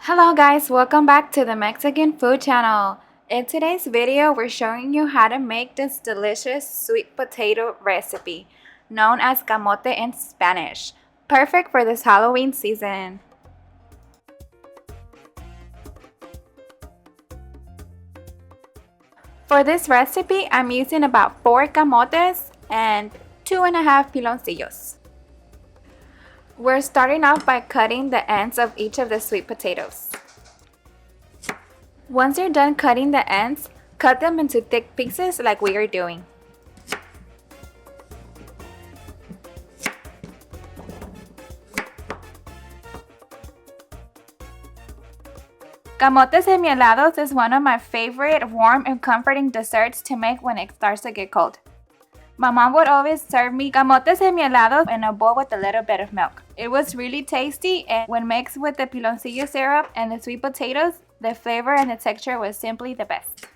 Hello guys, welcome back to the Mexican food channel. In today's video, we're showing you how to make this delicious sweet potato recipe, known as camote in Spanish, perfect for this Halloween season. For this recipe, I'm using about 4 camotes and 2.5 piloncillos. We're starting off by cutting the ends of each of the sweet potatoes. Once you're done cutting the ends, cut them into thick pieces like we are doing. Camotes enmielados is one of my favorite warm and comforting desserts to make when it starts to get cold. My mom would always serve me camotes enmielados in a bowl with a little bit of milk. It was really tasty, and when mixed with the piloncillo syrup and the sweet potatoes, the flavor and the texture was simply the best.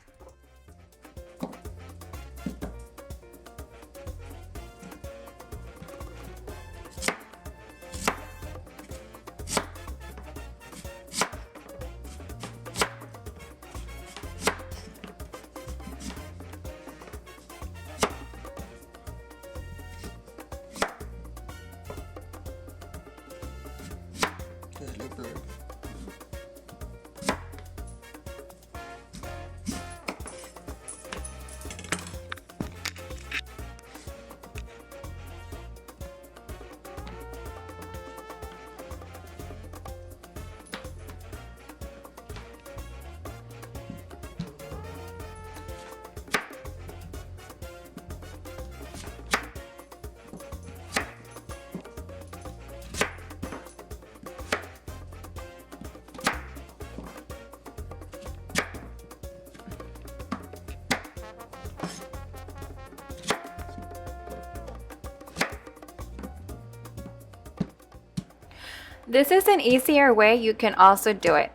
This is an easier way you can also do it.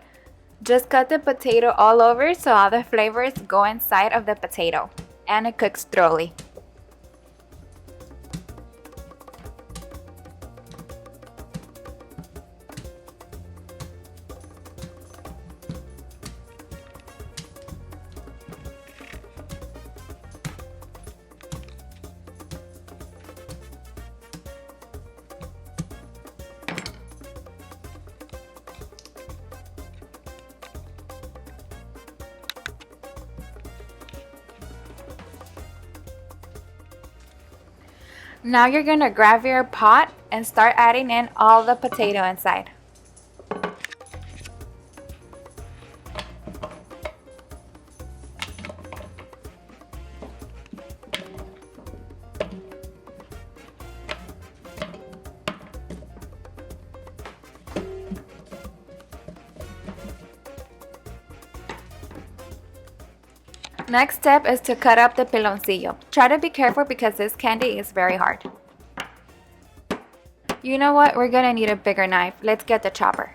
Just cut the potato all over so all the flavors go inside of the potato, and it cooks thoroughly. Now you're gonna grab your pot and start adding in all the potato inside. Next step is to cut up the piloncillo. Try to be careful because this candy is very hard. You know what? We're gonna need a bigger knife. Let's get the chopper.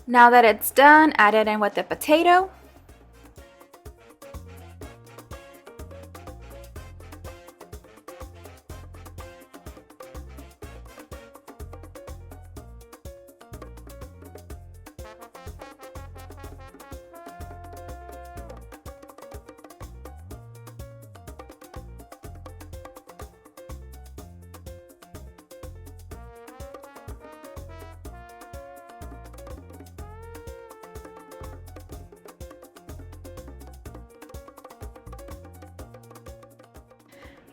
Now that it's done, add it in with the potato.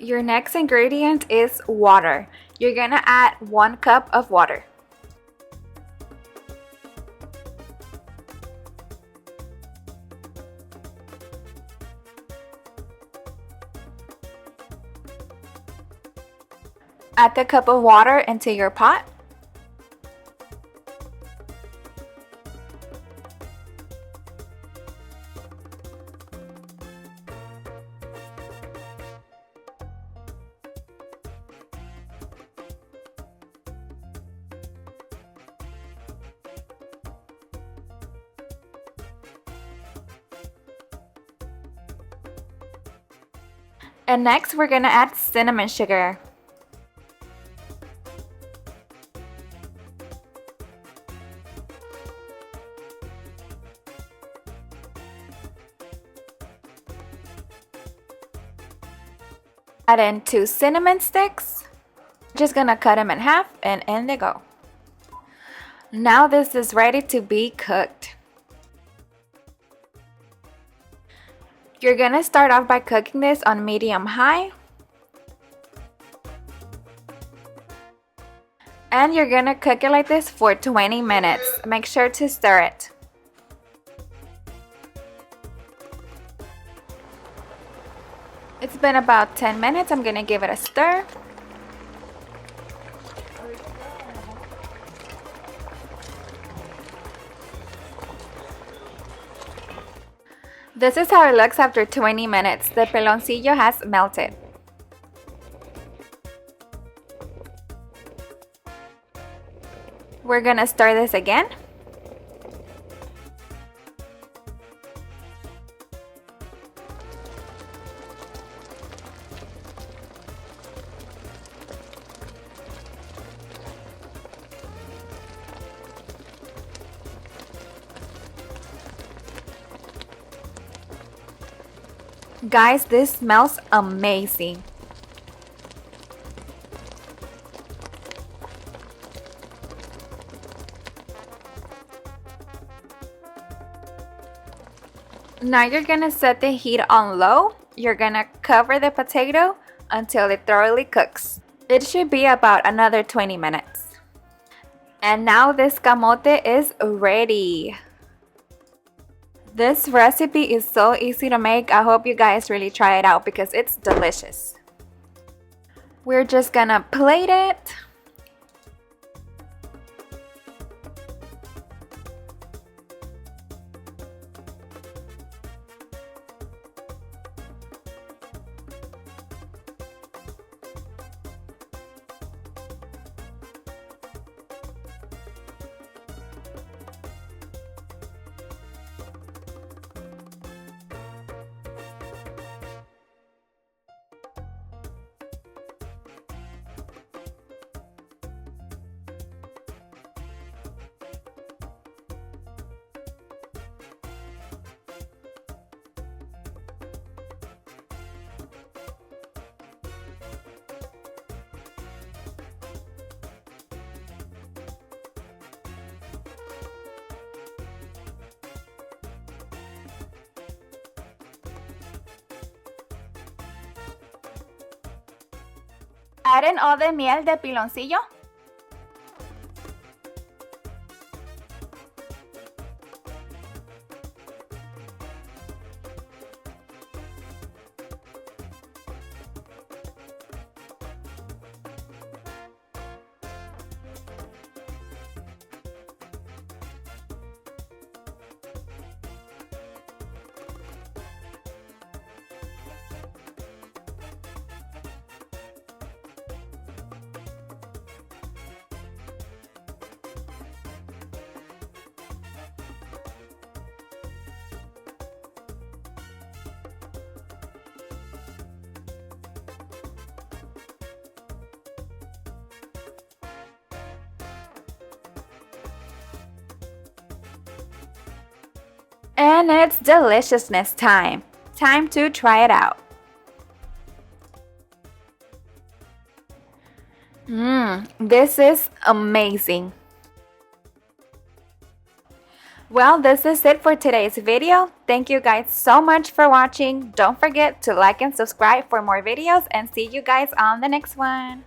Your next ingredient is water. You're gonna add 1 cup of water. Add the cup of water into your pot. And next, we're gonna add cinnamon sugar. Add in 2 cinnamon sticks. Just gonna cut them in half and in they go. Now this is ready to be cooked. You're gonna start off by cooking this on medium-high. And you're gonna cook it like this for 20 minutes. Make sure to stir it. It's been about 10 minutes. I'm gonna give it a stir. This is how it looks after 20 minutes. The piloncillo has melted. We're gonna stir this again. Guys, this smells amazing. Now you're gonna set the heat on low. You're gonna cover the potato until it thoroughly cooks. It should be about another 20 minutes. And now this camote is ready. This recipe is so easy to make. I hope you guys really try it out because it's delicious. We're just gonna plate it. Add in all the miel de piloncillo. And it's deliciousness time. Time to try it out. This is amazing. Well, this is it for today's video. Thank you guys so much for watching. Don't forget to like and subscribe for more videos, and see you guys on the next one.